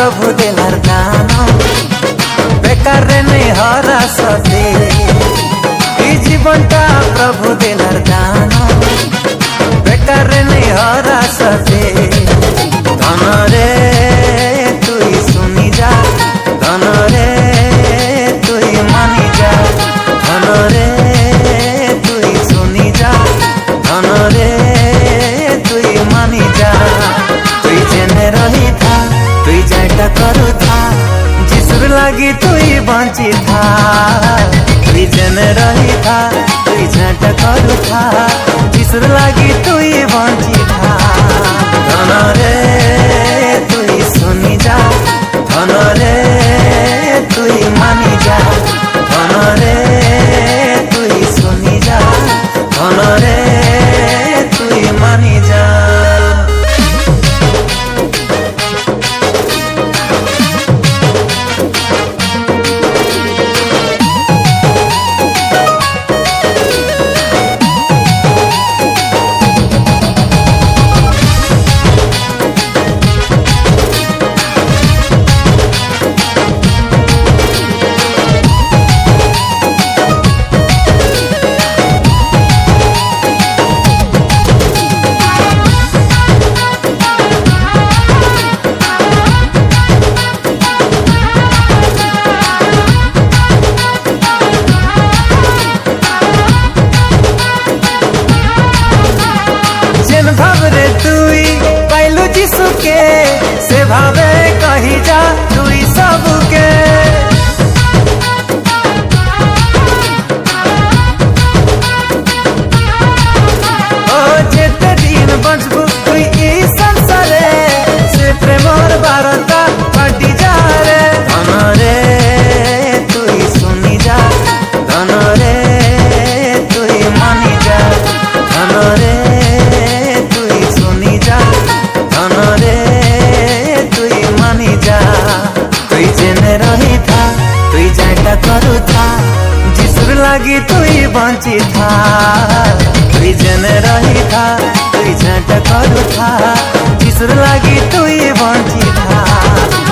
प्रभु देलार दान बेकार रे नहीं हरा सते जीवनटा प्रभु देलार दान बेकार रे नहीं हरा सते धन रे तुई सुनी जा धन रे तुई मानी जा धन रे तुई सुनी जा धन रे तुई मानी जा तुई जेने रही था तुई जाटा करू था जिसुर लगी तुई बंची था तुई जेने रही था तुई जाटा करू था जिसुर लगी तुई बंची था धन रे तुई सुनी जा धन रे तुई मानी जा धन रे तुई सुनी जा धन रे तुई मानी जा। भावरे तुई पाइलु जीसु के से भावे कही जा तुई सबके ओ जेते दिन बचबू तुई ई संसारे से प्रेमर बारता फटी जा रे धन रे तुई सुनी जा धन रे तुई मानी जा धन रे धन रे तुई मानी जा तुई जेने रही था तुई जाटा करू था जिसुर लगी तुई बंची था तुई जेने रही था तुई जाटा करू था जिसुर लगी तुई बंची था।